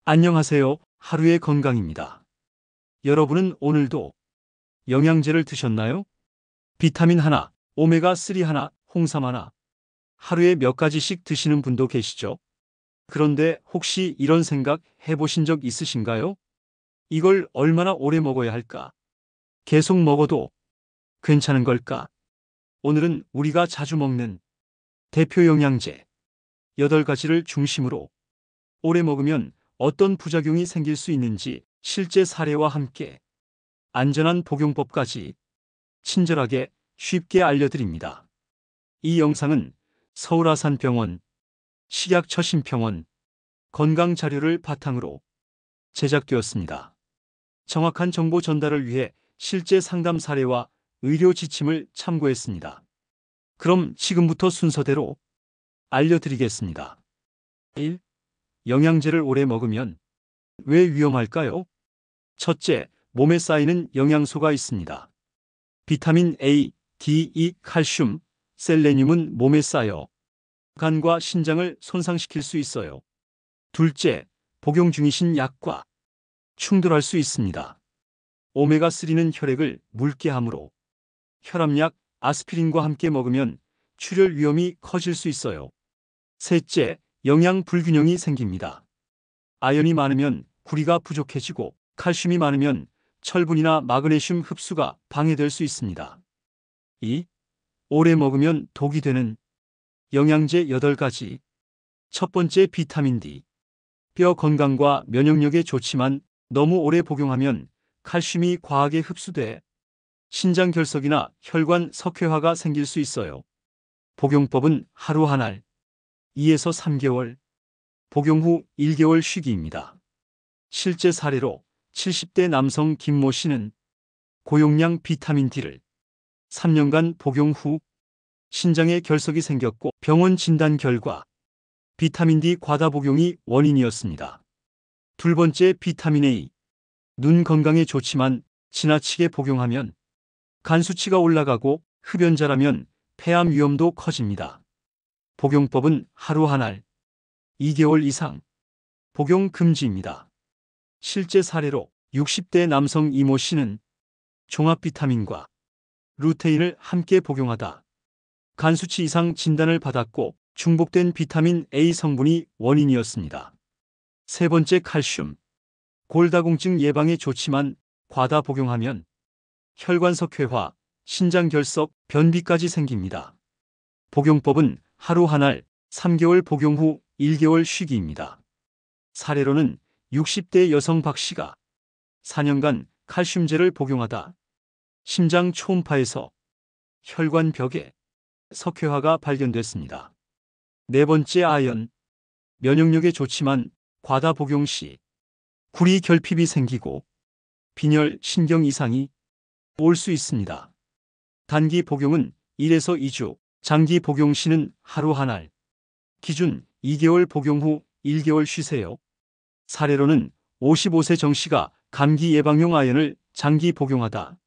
안녕하세요. 하루의 건강입니다. 여러분은 오늘도 영양제를 드셨나요? 비타민 하나, 오메가3 하나, 홍삼 하나, 하루에 몇 가지씩 드시는 분도 계시죠? 그런데 혹시 이런 생각 해보신 적 있으신가요? 이걸 얼마나 오래 먹어야 할까? 계속 먹어도 괜찮은 걸까? 오늘은 우리가 자주 먹는 대표 영양제 8가지를 중심으로 오래 먹으면 어떤 부작용이 생길 수 있는지 실제 사례와 함께 안전한 복용법까지 친절하게 쉽게 알려드립니다. 이 영상은 서울아산병원, 식약처심평원 건강자료를 바탕으로 제작되었습니다. 정확한 정보 전달을 위해 실제 상담 사례와 의료 지침을 참고했습니다. 그럼 지금부터 순서대로 알려드리겠습니다. 1. 영양제를 오래 먹으면 왜 위험할까요? 첫째, 몸에 쌓이는 영양소가 있습니다. 비타민 A, D, E, 칼슘, 셀레늄은 몸에 쌓여 간과 신장을 손상시킬 수 있어요. 둘째, 복용 중이신 약과 충돌할 수 있습니다. 오메가3는 혈액을 묽게 하므로 혈압약, 아스피린과 함께 먹으면 출혈 위험이 커질 수 있어요. 셋째, 영양 불균형이 생깁니다. 아연이 많으면 구리가 부족해지고 칼슘이 많으면 철분이나 마그네슘 흡수가 방해될 수 있습니다. 2. 오래 먹으면 독이 되는 영양제 8가지. 첫 번째, 비타민 D. 뼈 건강과 면역력에 좋지만 너무 오래 복용하면 칼슘이 과하게 흡수돼 신장 결석이나 혈관 석회화가 생길 수 있어요. 복용법은 하루 한 알, 2에서 3개월, 복용 후 1개월 쉬기입니다. 실제 사례로 70대 남성 김모 씨는 고용량 비타민 D를 3년간 복용 후 신장에 결석이 생겼고 병원 진단 결과 비타민 D 과다 복용이 원인이었습니다. 둘 번째, 비타민 A. 눈 건강에 좋지만 지나치게 복용하면 간 수치가 올라가고 흡연자라면 폐암 위험도 커집니다. 복용법은 하루 한 알, 2개월 이상, 복용 금지입니다. 실제 사례로 60대 남성 이모 씨는 종합 비타민과 루테인을 함께 복용하다 간 수치 이상 진단을 받았고 중복된 비타민 A 성분이 원인이었습니다. 세 번째, 칼슘. 골다공증 예방에 좋지만 과다 복용하면 혈관 석회화, 신장 결석, 변비까지 생깁니다. 복용법은 하루 한 알, 3개월 복용 후 1개월 쉬기입니다. 사례로는 60대 여성 박 씨가 4년간 칼슘제를 복용하다 심장 초음파에서 혈관 벽에 석회화가 발견됐습니다. 네 번째, 아연. 면역력에 좋지만 과다 복용 시 구리 결핍이 생기고 빈혈, 신경 이상이 올 수 있습니다. 단기 복용은 1에서 2주, 장기 복용 시는 하루 한 알, 기준 2개월 복용 후 1개월 쉬세요. 사례로는 55세 정 씨가 감기 예방용 아연을 장기 복용하다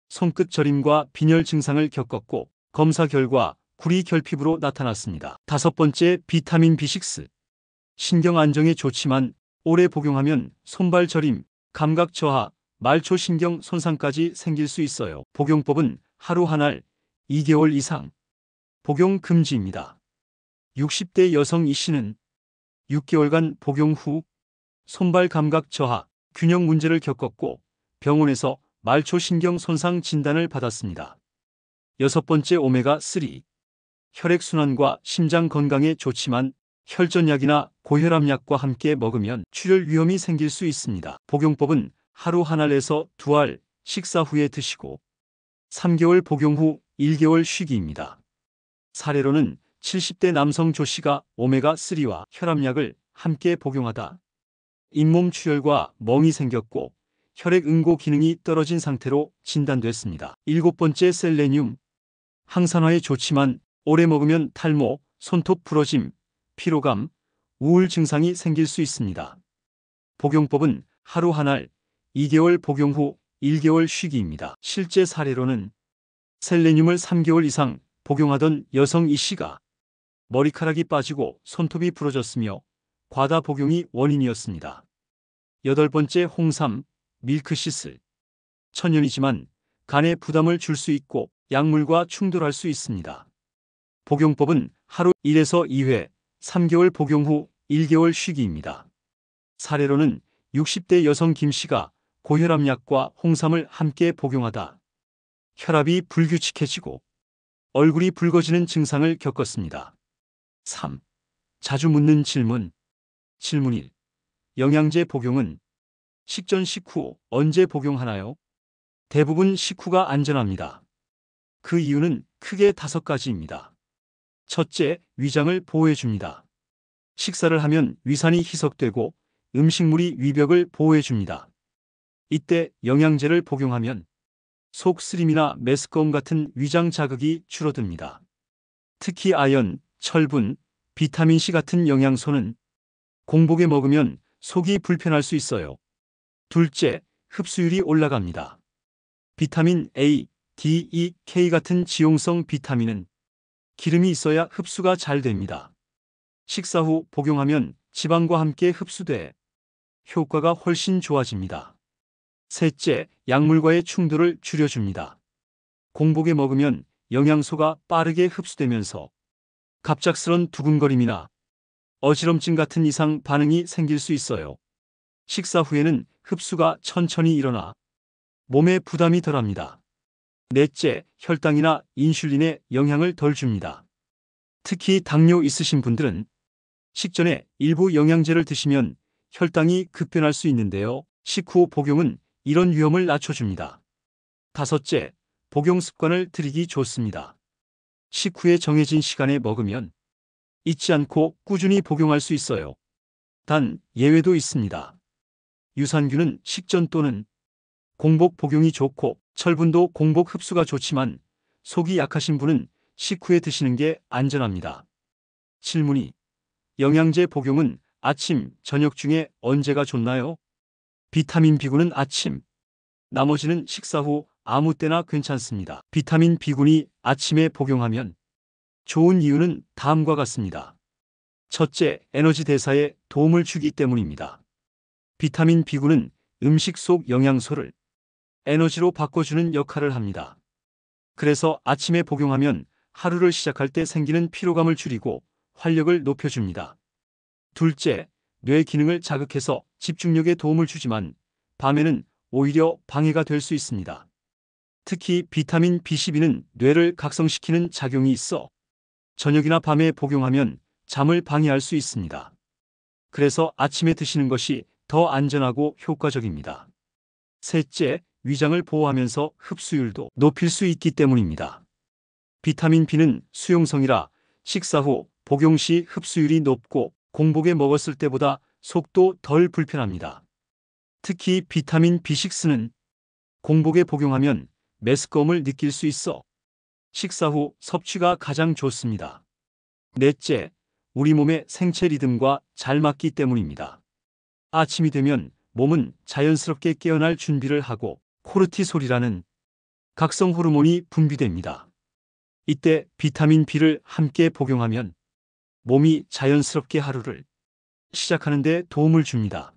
손끝 저림과 빈혈 증상을 겪었고 검사 결과 구리 결핍으로 나타났습니다. 다섯 번째, 비타민 B6. 신경 안정에 좋지만 오래 복용하면 손발 저림, 감각 저하, 말초 신경 손상까지 생길 수 있어요. 복용법은 하루 한 알, 2개월 이상, 복용 금지입니다. 60대 여성 이 씨는 6개월간 복용 후 손발 감각 저하, 균형 문제를 겪었고 병원에서 말초 신경 손상 진단을 받았습니다. 여섯 번째, 오메가3. 혈액순환과 심장 건강에 좋지만 혈전약이나 고혈압약과 함께 먹으면 출혈 위험이 생길 수 있습니다. 복용법은 하루 한 알에서 2알, 식사 후에 드시고 3개월 복용 후 1개월 쉬기입니다. 사례로는 70대 남성 조 씨가 오메가3와 혈압약을 함께 복용하다 잇몸 출혈과 멍이 생겼고 혈액 응고 기능이 떨어진 상태로 진단됐습니다. 일곱 번째, 셀레늄. 항산화에 좋지만 오래 먹으면 탈모, 손톱 부러짐, 피로감, 우울 증상이 생길 수 있습니다. 복용법은 하루 한 알, 2개월 복용 후 1개월 쉬기입니다. 실제 사례로는 셀레늄을 3개월 이상 복용하던 여성 이 씨가 머리카락이 빠지고 손톱이 부러졌으며 과다 복용이 원인이었습니다. 8번째, 홍삼, 밀크시슬. 천연이지만 간에 부담을 줄 수 있고 약물과 충돌할 수 있습니다. 복용법은 하루 1에서 2회, 3개월 복용 후 1개월 쉬기입니다. 사례로는 60대 여성 김씨가 고혈압약과 홍삼을 함께 복용하다 혈압이 불규칙해지고 얼굴이 붉어지는 증상을 겪었습니다. 3. 자주 묻는 질문. 질문 1. 영양제 복용은 식전 식후 언제 복용하나요? 대부분 식후가 안전합니다. 그 이유는 크게 5가지입니다. 첫째, 위장을 보호해줍니다. 식사를 하면 위산이 희석되고 음식물이 위벽을 보호해줍니다. 이때 영양제를 복용하면 속 쓰림이나 메스꺼움 같은 위장 자극이 줄어듭니다. 특히 아연, 철분, 비타민C 같은 영양소는 공복에 먹으면 속이 불편할 수 있어요. 둘째, 흡수율이 올라갑니다. 비타민 A, D, E, K 같은 지용성 비타민은 기름이 있어야 흡수가 잘 됩니다. 식사 후 복용하면 지방과 함께 흡수돼 효과가 훨씬 좋아집니다. 셋째, 약물과의 충돌을 줄여줍니다. 공복에 먹으면 영양소가 빠르게 흡수되면서 갑작스런 두근거림이나 어지럼증 같은 이상 반응이 생길 수 있어요. 식사 후에는 흡수가 천천히 일어나 몸에 부담이 덜합니다. 넷째, 혈당이나 인슐린에 영향을 덜 줍니다. 특히 당뇨 있으신 분들은 식전에 일부 영양제를 드시면 혈당이 급변할 수 있는데요. 식후 복용은 이런 위험을 낮춰줍니다. 다섯째, 복용 습관을 들이기 좋습니다. 식후에 정해진 시간에 먹으면 잊지 않고 꾸준히 복용할 수 있어요. 단, 예외도 있습니다. 유산균은 식전 또는 공복 복용이 좋고 철분도 공복 흡수가 좋지만 속이 약하신 분은 식후에 드시는 게 안전합니다. 질문 2. 영양제 복용은 아침, 저녁 중에 언제가 좋나요? 비타민 B군은 아침, 나머지는 식사 후 아무 때나 괜찮습니다. 비타민 B군이 아침에 복용하면 좋은 이유는 다음과 같습니다. 첫째, 에너지 대사에 도움을 주기 때문입니다. 비타민 B군은 음식 속 영양소를 에너지로 바꿔주는 역할을 합니다. 그래서 아침에 복용하면 하루를 시작할 때 생기는 피로감을 줄이고 활력을 높여줍니다. 둘째, 뇌 기능을 자극해서 집중력에 도움을 주지만 밤에는 오히려 방해가 될 수 있습니다. 특히 비타민 B12는 뇌를 각성시키는 작용이 있어 저녁이나 밤에 복용하면 잠을 방해할 수 있습니다. 그래서 아침에 드시는 것이 더 안전하고 효과적입니다. 셋째, 위장을 보호하면서 흡수율도 높일 수 있기 때문입니다. 비타민 B는 수용성이라 식사 후 복용 시 흡수율이 높고 공복에 먹었을 때보다 속도 덜 불편합니다. 특히 비타민 B6는 공복에 복용하면 메스꺼움을 느낄 수 있어 식사 후 섭취가 가장 좋습니다. 넷째, 우리 몸의 생체 리듬과 잘 맞기 때문입니다. 아침이 되면 몸은 자연스럽게 깨어날 준비를 하고 코르티솔이라는 각성 호르몬이 분비됩니다. 이때 비타민 B를 함께 복용하면 몸이 자연스럽게 하루를 시작하는 데 도움을 줍니다.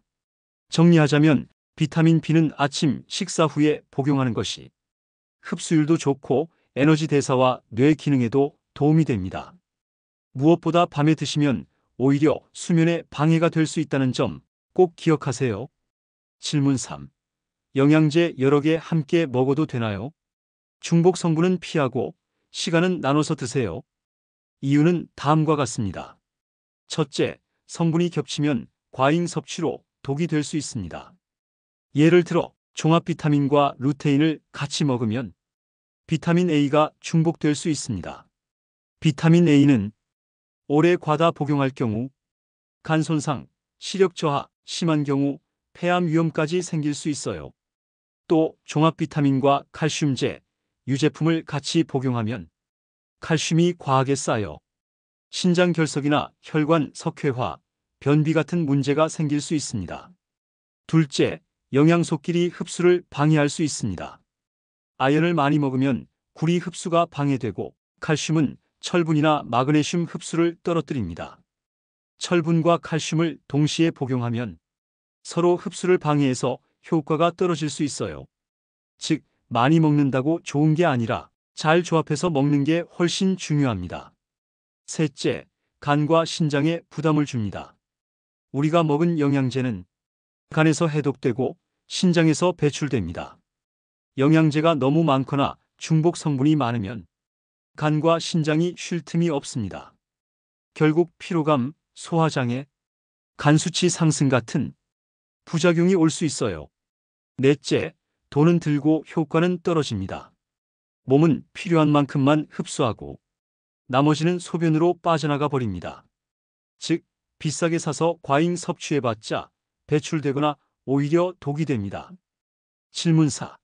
정리하자면 비타민 B는 아침 식사 후에 복용하는 것이 흡수율도 좋고 에너지 대사와 뇌 기능에도 도움이 됩니다. 무엇보다 밤에 드시면 오히려 수면에 방해가 될 수 있다는 점 꼭 기억하세요. 질문 3. 영양제 여러 개 함께 먹어도 되나요? 중복 성분은 피하고 시간은 나눠서 드세요. 이유는 다음과 같습니다. 첫째, 성분이 겹치면 과잉 섭취로 독이 될 수 있습니다. 예를 들어 종합 비타민과 루테인을 같이 먹으면 비타민 A가 중복될 수 있습니다. 비타민 A는 오래 과다 복용할 경우 간 손상, 시력 저하, 심한 경우 폐암 위험까지 생길 수 있어요. 또 종합 비타민과 칼슘제, 유제품을 같이 복용하면 칼슘이 과하게 쌓여 신장 결석이나 혈관 석회화, 변비 같은 문제가 생길 수 있습니다. 둘째, 영양소끼리 흡수를 방해할 수 있습니다. 아연을 많이 먹으면 구리 흡수가 방해되고 칼슘은 철분이나 마그네슘 흡수를 떨어뜨립니다. 철분과 칼슘을 동시에 복용하면 서로 흡수를 방해해서 효과가 떨어질 수 있어요. 즉, 많이 먹는다고 좋은 게 아니라 잘 조합해서 먹는 게 훨씬 중요합니다. 셋째, 간과 신장에 부담을 줍니다. 우리가 먹은 영양제는 간에서 해독되고 신장에서 배출됩니다. 영양제가 너무 많거나 중복 성분이 많으면 간과 신장이 쉴 틈이 없습니다. 결국 피로감, 소화장애, 간 수치 상승 같은 부작용이 올 수 있어요. 넷째, 돈은 들고 효과는 떨어집니다. 몸은 필요한 만큼만 흡수하고 나머지는 소변으로 빠져나가 버립니다. 즉, 비싸게 사서 과잉 섭취해봤자 배출되거나 오히려 독이 됩니다. 질문 4.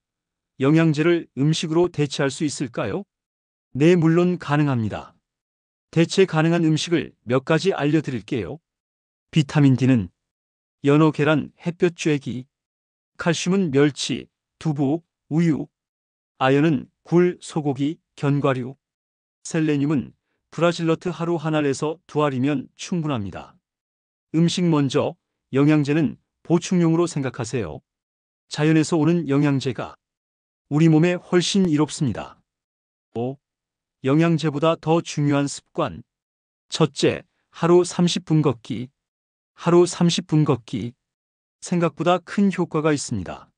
영양제를 음식으로 대체할 수 있을까요? 네, 물론 가능합니다. 대체 가능한 음식을 몇 가지 알려드릴게요. 비타민 D는 연어, 계란, 햇볕 쬐기, 칼슘은 멸치, 두부, 우유, 아연은 굴, 소고기, 견과류, 셀레늄은 브라질너트 하루 한 알에서 두 알이면 충분합니다. 음식 먼저, 영양제는 보충용으로 생각하세요. 자연에서 오는 영양제가 우리 몸에 훨씬 이롭습니다. 5. 영양제보다 더 중요한 습관. 첫째, 하루 30분 걷기. 하루 30분 걷기. 생각보다 큰 효과가 있습니다.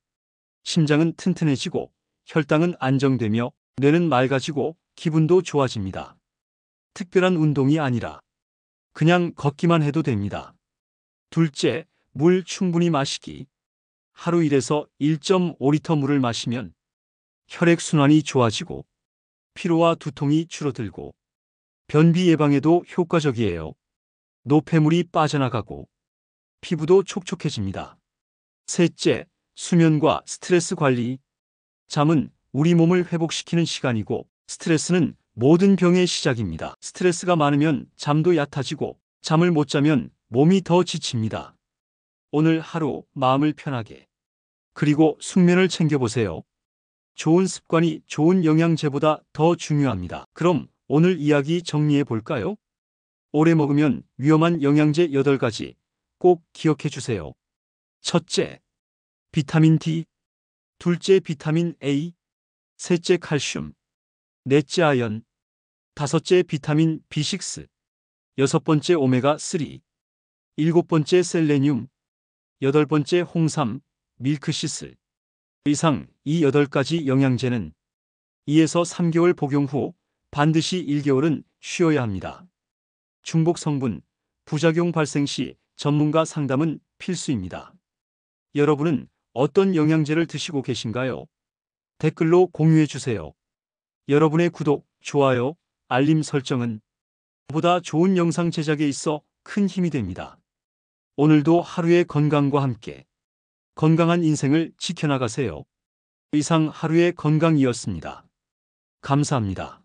심장은 튼튼해지고 혈당은 안정되며 뇌는 맑아지고 기분도 좋아집니다. 특별한 운동이 아니라 그냥 걷기만 해도 됩니다. 둘째, 물 충분히 마시기. 하루 1에서 1.5리터 물을 마시면 혈액순환이 좋아지고 피로와 두통이 줄어들고 변비 예방에도 효과적이에요. 노폐물이 빠져나가고 피부도 촉촉해집니다. 셋째, 수면과 스트레스 관리. 잠은 우리 몸을 회복시키는 시간이고 스트레스는 모든 병의 시작입니다. 스트레스가 많으면 잠도 얕아지고 잠을 못 자면 몸이 더 지칩니다. 오늘 하루 마음을 편하게 그리고 숙면을 챙겨보세요. 좋은 습관이 좋은 영양제보다 더 중요합니다. 그럼 오늘 이야기 정리해 볼까요? 오래 먹으면 위험한 영양제 8가지 꼭 기억해 주세요. 첫째, 비타민 D. 둘째, 비타민 A. 셋째, 칼슘. 넷째, 아연. 다섯째, 비타민 B6. 여섯 번째, 오메가3. 일곱 번째, 셀레늄. 여덟 번째, 홍삼, 밀크시슬. 이상 이 8가지 영양제는 2에서 3개월 복용 후 반드시 1개월은 쉬어야 합니다. 중복 성분, 부작용 발생 시 전문가 상담은 필수입니다. 여러분은 어떤 영양제를 드시고 계신가요? 댓글로 공유해 주세요. 여러분의 구독, 좋아요, 알림 설정은 보다 좋은 영상 제작에 있어 큰 힘이 됩니다. 오늘도 하루의 건강과 함께 건강한 인생을 지켜나가세요. 이상 하루의 건강이었습니다. 감사합니다.